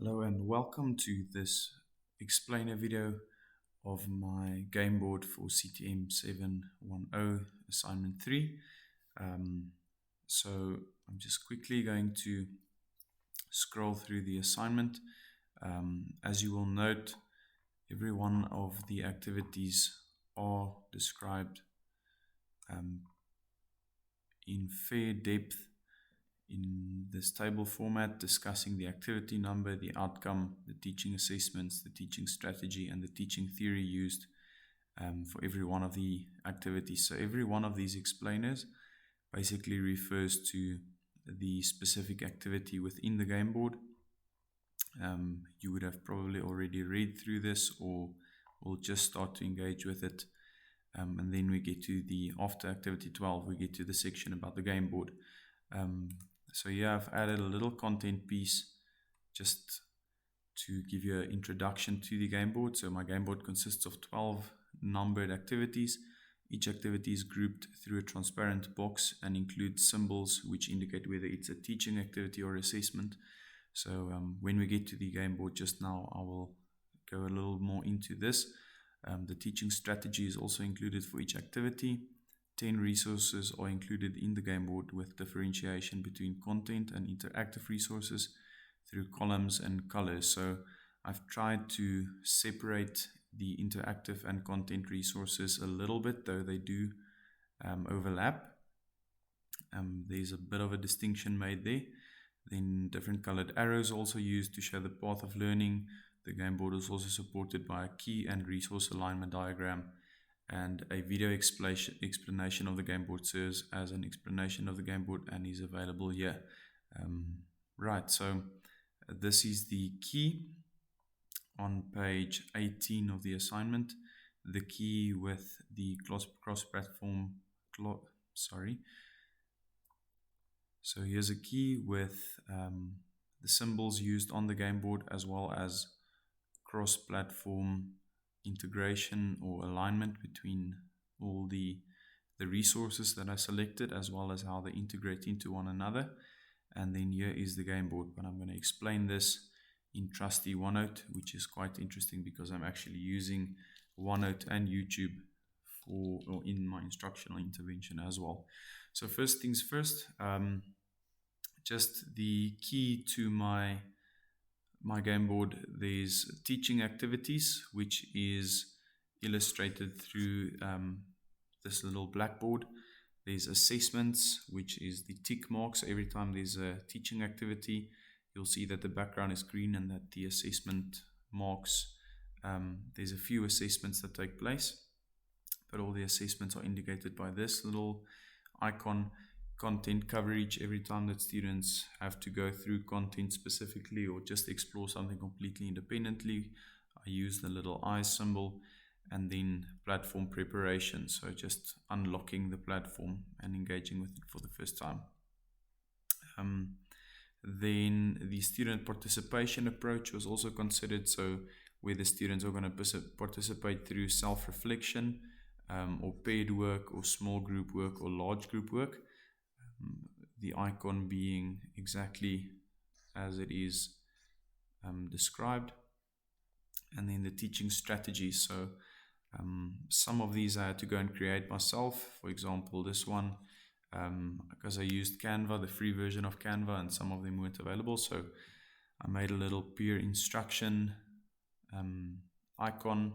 Hello and welcome to this explainer video of my game board for CTM 710 assignment 3. So I'm just quickly going to scroll through the assignment. As you will note, every one of the activities are described in fair depth in this table format, discussing the activity number, the outcome, the teaching assessments, the teaching strategy, and the teaching theory used for every one of the activities. So every one of these explainers basically refers to the specific activity within the game board. You would have probably already read through this or will just start to engage with it. And then we get to after activity 12, we get to the section about the game board. So here I've added a little content piece just to give you an introduction to the game board. So my game board consists of 12 numbered activities. Each activity is grouped through a transparent box and includes symbols which indicate whether it's a teaching activity or assessment. So when we get to the game board just now, I will go a little more into this. The teaching strategy is also included for each activity. 10 resources are included in the game board with differentiation between content and interactive resources through columns and colors. So I've tried to separate the interactive and content resources a little bit, though they do overlap. There's a bit of a distinction made there. Then different colored arrows also used to show the path of learning. The game board is also supported by a key and resource alignment diagram, and a video explanation of the game board serves as an explanation of the game board and is available here. Right, so this is the key on page 18 of the assignment. The key with the cross-platform, So here's a key with the symbols used on the game board, as well as cross-platform integration or alignment between all the resources that I selected, as well as how they integrate into one another. And then here is the game board, but I'm going to explain this in trusty OneNote, which is quite interesting because I'm actually using OneNote and YouTube in my instructional intervention as well. So first things first, just the key to my game board. There's teaching activities, which is illustrated through this little blackboard. There's assessments, which is the tick marks. Every time there's a teaching activity, you'll see that the background is green and that the assessment marks. There's a few assessments that take place, but all the assessments are indicated by this little icon. Content coverage, every time that students have to go through content specifically or just explore something completely independently, I use the little eye symbol. And then platform preparation, so just unlocking the platform and engaging with it for the first time. Then the student participation approach was also considered, so where the students are going to participate through self-reflection, or paired work, or small group work, or large group work. The icon being exactly as it is described. And then the teaching strategies. So some of these I had to go and create myself. For example, this one, because I used Canva, the free version of Canva, and some of them weren't available. So I made a little peer instruction icon.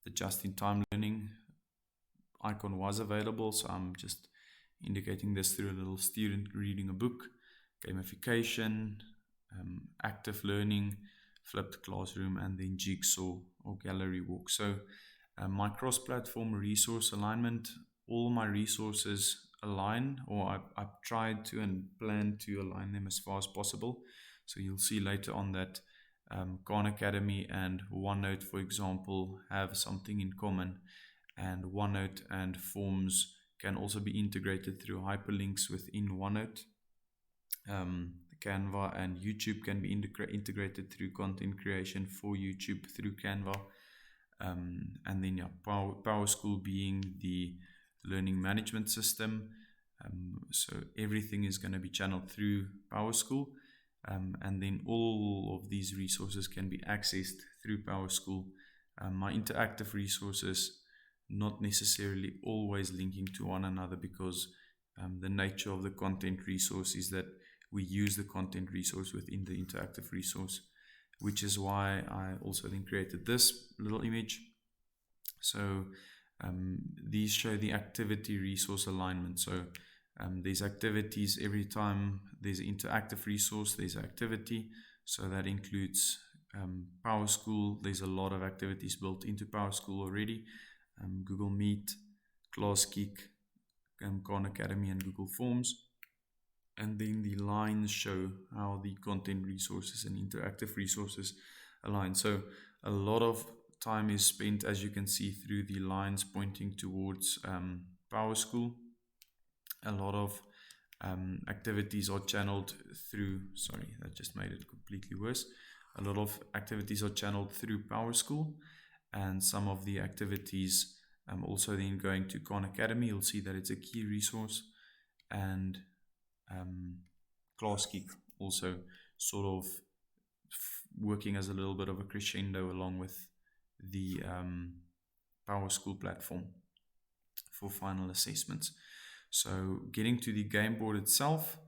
The just-in-time learning icon was available, so I'm just indicating this through a little student reading a book. Gamification, active learning, flipped classroom, and then jigsaw or gallery walk. So my cross-platform resource alignment, all my resources align, or I've tried to and plan to align them as far as possible. So you'll see later on that Khan Academy and OneNote, for example, have something in common, and OneNote and Forms can also be integrated through hyperlinks within OneNote. Canva and YouTube can be integrated through content creation for YouTube through Canva. And then PowerSchool being the learning management system. So everything is going to be channeled through PowerSchool. and then all of these resources can be accessed through PowerSchool. My interactive resources not necessarily always linking to one another, because the nature of the content resource is that we use the content resource within the interactive resource, which is why I also then created this little image. So these show the activity resource alignment. So there's activities every time there's an interactive resource, there's activity. So that includes PowerSchool. There's a lot of activities built into PowerSchool already. Google Meet, ClassKick, Khan Academy, and Google Forms. And then the lines show how the content resources and interactive resources align. So a lot of time is spent, as you can see, through the lines pointing towards PowerSchool. A lot of activities are channeled through, sorry, that just made it completely worse. A lot of activities are channeled through PowerSchool, and some of the activities also then going to Khan Academy. You'll see that it's a key resource, and ClassKick also sort of working as a little bit of a crescendo along with the PowerSchool platform for final assessments. So getting to the game board itself,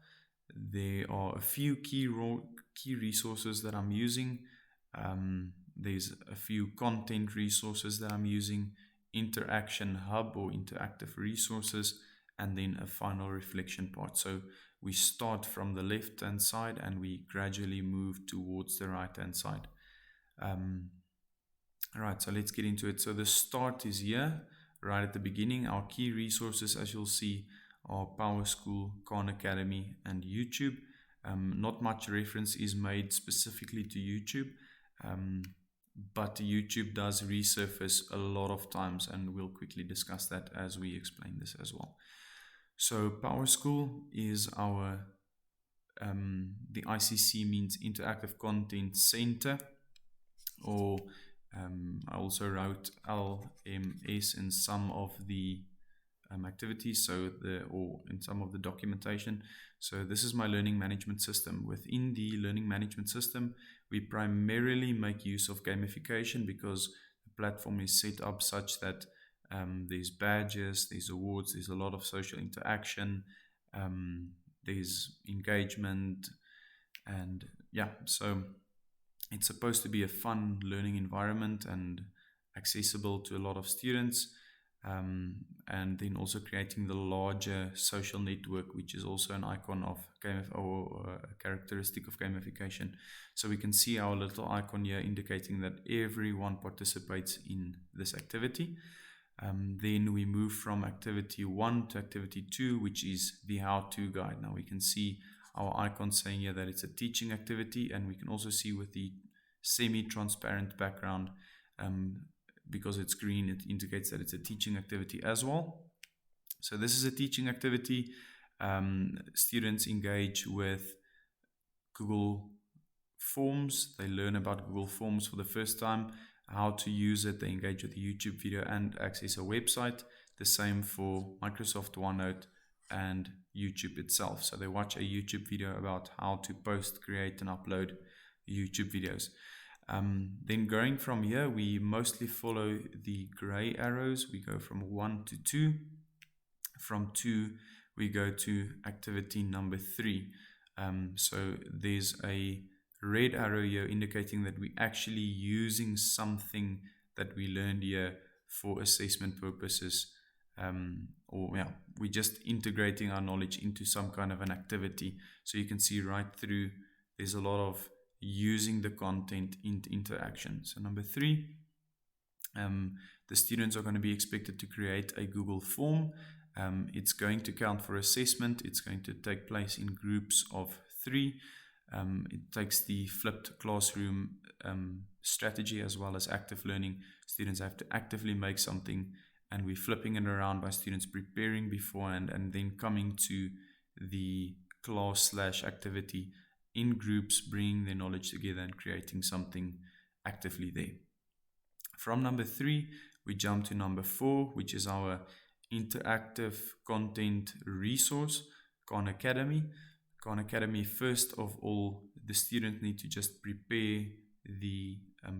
there are a few key resources that I'm using. There's a few content resources that I'm using, interaction hub or interactive resources, and then a final reflection part. So we start from the left hand side and we gradually move towards the right hand side. Alright, so let's get into it. So the start is here, right at the beginning. Our key resources, as you'll see, are PowerSchool, Khan Academy, and YouTube. Not much reference is made specifically to YouTube, but YouTube does resurface a lot of times, and we'll quickly discuss that as we explain this as well. So PowerSchool is our, the ICC means Interactive Content Center, or I also wrote LMS in some of the activities, or in some of the documentation. So this is my learning management system. Within the learning management system, we primarily make use of gamification because the platform is set up such that there's badges, there's awards, there's a lot of social interaction, there's engagement, and yeah, so it's supposed to be a fun learning environment and accessible to a lot of students, and then also creating the larger social network, which is also an icon of or a characteristic of gamification. So we can see our little icon here indicating that everyone participates in this activity. Then we move from activity 1 to activity 2, which is the how-to guide. Now we can see our icon saying here that it's a teaching activity, and we can also see with the semi-transparent background, because it's green, it indicates that it's a teaching activity as well. So this is a teaching activity. Students engage with Google Forms. They learn about Google Forms for the first time, how to use it. They engage with a YouTube video and access a website. The same for Microsoft OneNote and YouTube itself. So they watch a YouTube video about how to post, create, and upload YouTube videos. Then going from here, we mostly follow the gray arrows. We go from 1 to 2. From 2, we go to activity number 3. So there's a red arrow here indicating that we're actually using something that we learned here for assessment purposes, we're just integrating our knowledge into some kind of an activity. So you can see right through, there's a lot of using the content into interaction. So number 3, the students are going to be expected to create a Google form. It's going to count for assessment. It's going to take place in groups of 3. It takes the flipped classroom strategy as well as active learning. Students have to actively make something, and we're flipping it around by students preparing beforehand and then coming to the class/activity in groups, bringing their knowledge together and creating something actively there. From number 3, we jump to number 4, which is our interactive content resource, Khan Academy. Khan Academy, first of all, the student need to just prepare the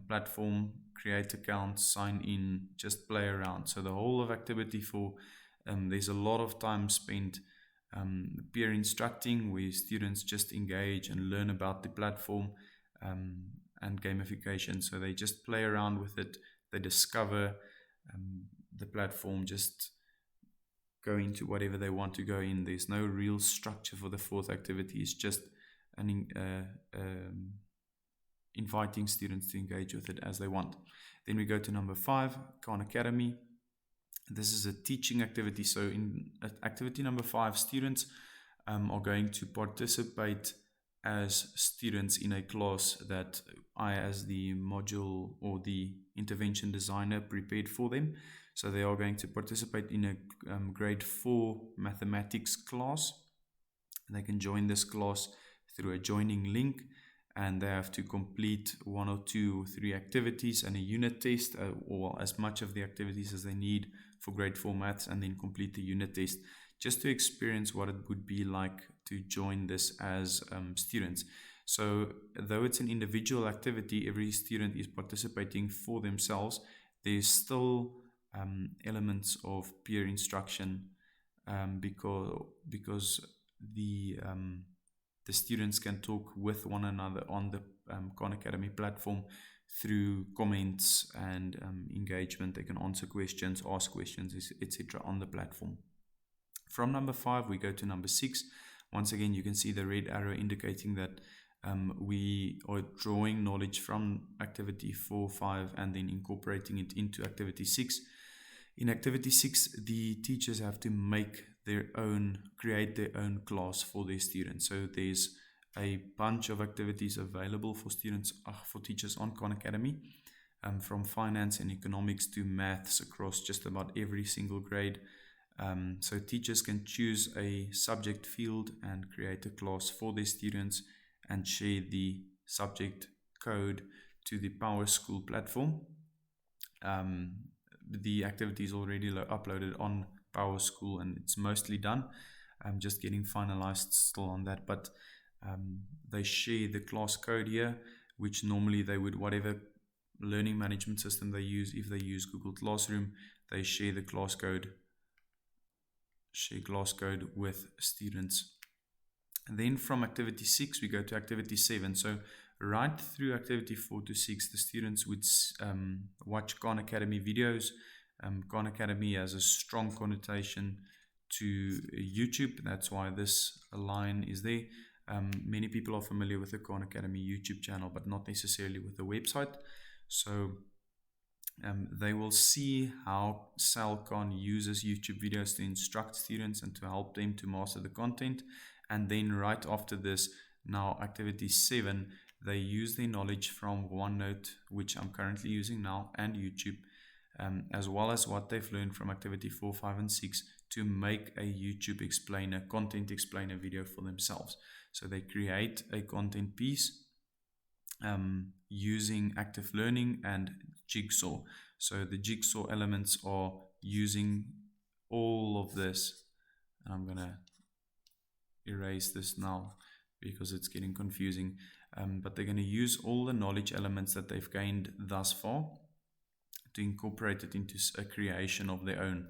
platform, create accounts, sign in, just play around. So the whole of activity 4, there's a lot of time spent peer instructing, where students just engage and learn about the platform and gamification. So they just play around with it, they discover the platform, just go into whatever they want to go in. There's no real structure for the 4th activity. It's just inviting students to engage with it as they want. Then we go to number 5, Khan Academy. This is a teaching activity. So in activity number 5, students are going to participate as students in a class that I, as the module or the intervention designer, prepared for them. So they are going to participate in a grade 4 mathematics class. They can join this class through a joining link, and they have to complete 1 or 2 or 3 activities and a unit test, or as much of the activities as they need for grade 4 maths, and then complete the unit test, just to experience what it would be like to join this as students. So though it's an individual activity, every student is participating for themselves, there's still elements of peer instruction because the students can talk with one another on the Khan Academy platform through comments and engagement. They can answer questions, ask questions, etc. on the platform. From number 5, we go to number 6. Once again, you can see the red arrow indicating that we are drawing knowledge from activity 4, 5, and then incorporating it into activity 6. In activity 6, the teachers have to create their own class for their students. So there's a bunch of activities available for students, for teachers on Khan Academy, from finance and economics to maths across just about every single grade. So teachers can choose a subject field and create a class for their students and share the subject code to the PowerSchool platform. The activity is already uploaded on PowerSchool and it's mostly done. I'm just getting finalized still on that, but they share the class code here, which normally they would, whatever learning management system they use, if they use Google Classroom, they share the class code with students. And then from activity 6 we go to activity 7. So right through activity 4 to 6, the students would watch Khan Academy videos. Khan Academy has a strong connotation to YouTube. That's why this line is there. Many people are familiar with the Khan Academy YouTube channel, but not necessarily with the website. So they will see how Khan uses YouTube videos to instruct students and to help them to master the content. And then right after this, now activity 7, they use their knowledge from OneNote, which I'm currently using now, and YouTube, as well as what they've learned from activity 4, 5, and 6, to make a YouTube content explainer video for themselves. So they create a content piece using active learning and Jigsaw. So the Jigsaw elements are using all of this. I'm going to erase this now because it's getting confusing. But they're going to use all the knowledge elements that they've gained thus far to incorporate it into a creation of their own,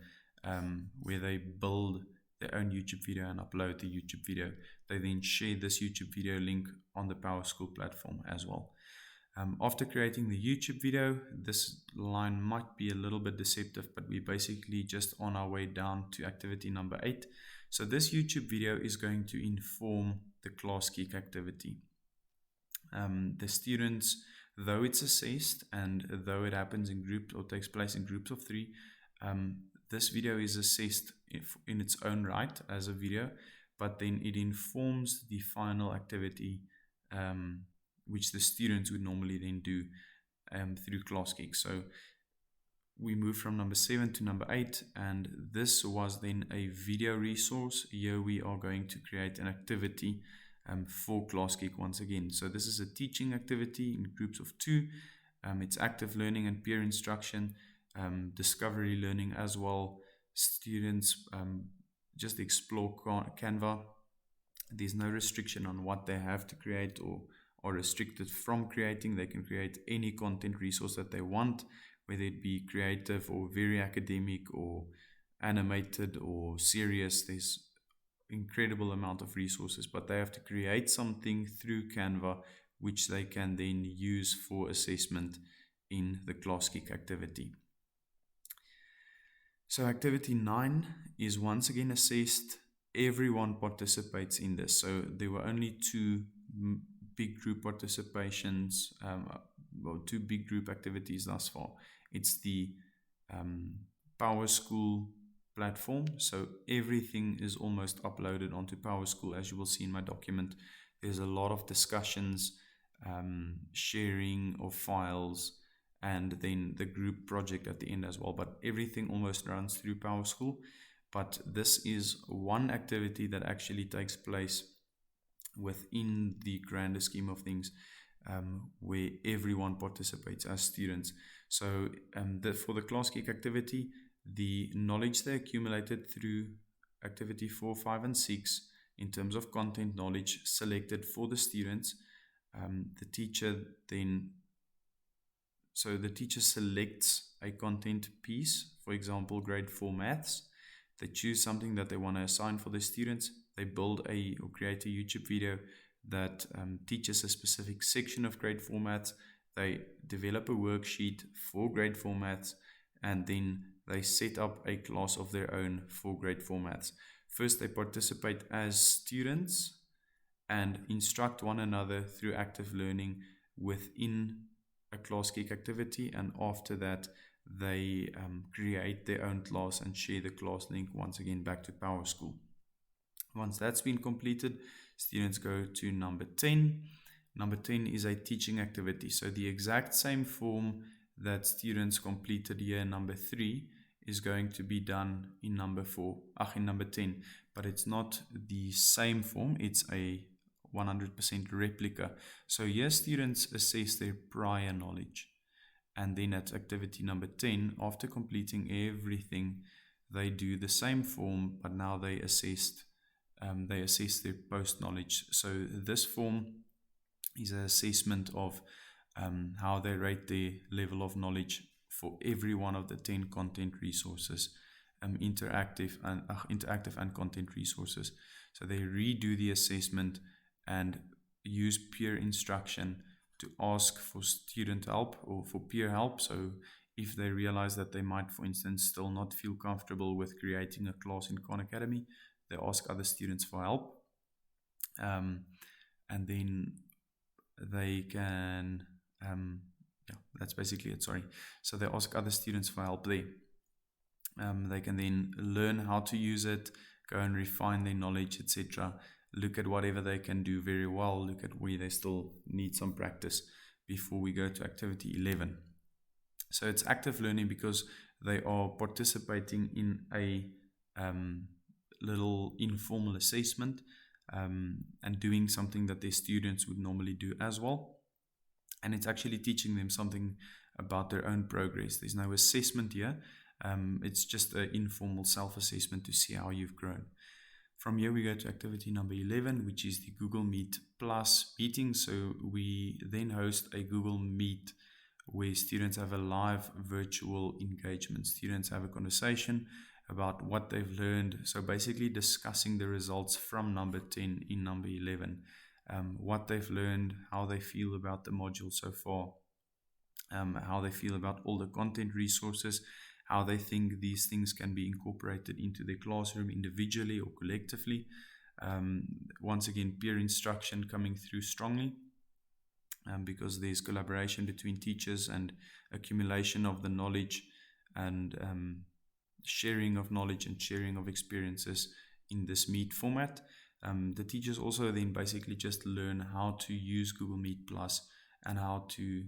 where they build their own YouTube video and upload the YouTube video. They then share this YouTube video link on the PowerSchool platform as well. After creating the YouTube video, this line might be a little bit deceptive, but we're basically just on our way down to activity number 8. So this YouTube video is going to inform the class geek activity. The students, though it's assessed and though it happens in groups or takes place in groups of 3, this video is assessed in its own right as a video, but then it informs the final activity, which the students would normally then do through Class Geek. So we move from number 7 to number 8, and this was then a video resource. Here we are going to create an activity for Class Geek once again. So this is a teaching activity in groups of 2. It's active learning and peer instruction, discovery learning as well. Students just explore Canva. There's no restriction on what they have to create or are restricted from creating. They can create any content resource that they want, whether it be creative or very academic or animated or serious. There's incredible amount of resources, but they have to create something through Canva which they can then use for assessment in the class kick activity. So activity 9 is once again assessed. Everyone participates in this. So there were only two big group participations, well, two big group activities thus far. It's the PowerSchool platform. So everything is almost uploaded onto PowerSchool. As you will see in my document, there's a lot of discussions, sharing of files, and then the group project at the end as well. But everything almost runs through PowerSchool. But this is one activity that actually takes place within the grander scheme of things, where everyone participates as students. So for the class kick activity, the knowledge they accumulated through activity 4, 5, and 6 in terms of content knowledge selected for the students, the teacher selects a content piece, for example, grade 4 maths. They choose something that they want to assign for the students. They build or create a YouTube video that teaches a specific section of grade 4 maths. They develop a worksheet for grade 4 maths, and then they set up a class of their own for grade 4 maths. First, they participate as students and instruct one another through active learning within a class kick activity, and after that they create their own class and share the class link once again back to PowerSchool. Once that's been completed, students go to number 10. Number 10 is a teaching activity. So the exact same form that students completed here in number 3 is going to be done in number 10, but it's not the same form, it's a 100% replica. So here students assess their prior knowledge, and then at activity number 10, after completing everything, they do the same form, but now they assess their post knowledge. So this form is an assessment of how they rate their level of knowledge for every one of the 10 content resources, interactive and content resources. So they redo the assessment and use peer instruction to ask for student help or for peer help. So if they realize that they might, for instance, still not feel comfortable with creating a class in Khan Academy, they ask other students for help. And then they can, that's basically it, sorry. So they ask other students for help there. They can then learn how to use it, go and refine their knowledge, etc. Look at whatever they can do very well, look at where they still need some practice before we go to activity 11. So it's active learning because they are participating in a little informal assessment and doing something that their students would normally do as well. And it's actually teaching them something about their own progress. There's no assessment here. It's just an informal self-assessment to see how you've grown. From here we go to activity number 11, which is the Google Meet Plus meeting. So we then host a Google Meet where students have a live virtual engagement. Students have a conversation about what they've learned. So basically discussing the results from number 10 in number 11, what they've learned, how they feel about the module so far, how they feel about all the content resources, how they think these things can be incorporated into their classroom individually or collectively. Once again, peer instruction coming through strongly because there's collaboration between teachers and accumulation of the knowledge and sharing of knowledge and sharing of experiences in this Meet format. The teachers also then basically just learn how to use Google Meet Plus and how to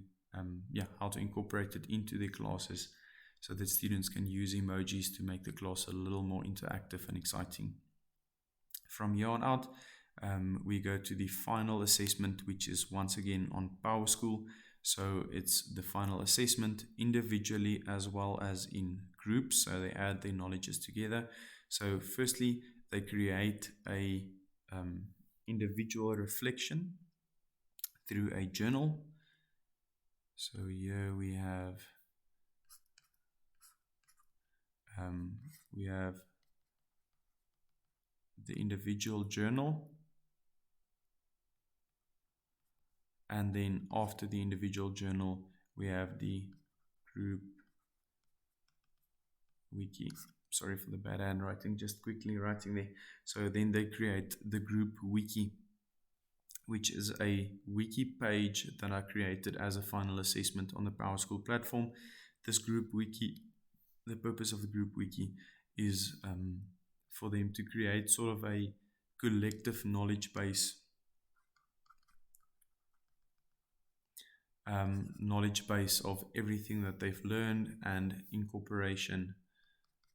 incorporate it into their classes so that students can use emojis to make the class a little more interactive and exciting. From here on out, we go to the final assessment, which is once again on PowerSchool. So it's the final assessment individually as well as in groups. So they add their knowledges together. So firstly, they create a individual reflection through a journal. So here we have um, we have the individual journal, and then after the individual journal we have the group wiki. Sorry for the bad handwriting, just quickly writing there. So then they create the group wiki, which is a wiki page that I created as a final assessment on the PowerSchool platform. This group wiki, the purpose of the group wiki is for them to create sort of a collective knowledge base, of everything that they've learned, and incorporation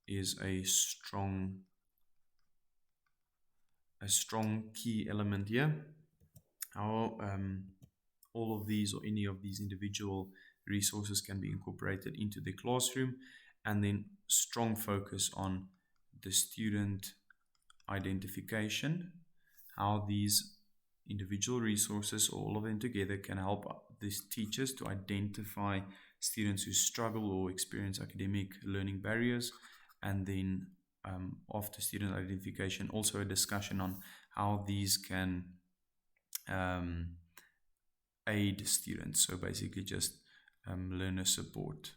is a strong key element here. How all of these or any of these individual resources can be incorporated into the classroom, and then strong focus on the student identification, how these individual resources, all of them together, can help these teachers to identify students who struggle or experience academic learning barriers. And then after student identification, also a discussion on how these can aid students. So basically just learner support.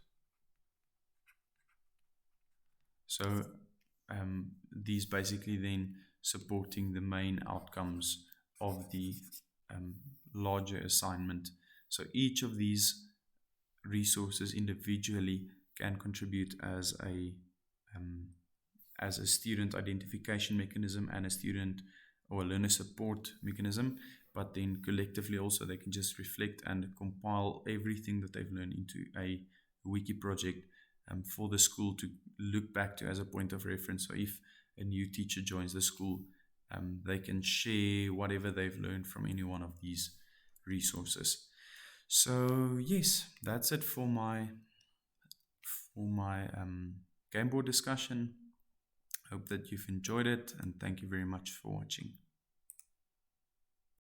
So these basically then supporting the main outcomes of the larger assignment. So each of these resources individually can contribute as a student identification mechanism and a student or a learner support mechanism, but then collectively also they can just reflect and compile everything that they've learned into a wiki project for the school to look back to as a point of reference. So if a new teacher joins the school, they can share whatever they've learned from any one of these resources. So yes, that's it for my Gameboard discussion. Hope that you've enjoyed it, and thank you very much for watching.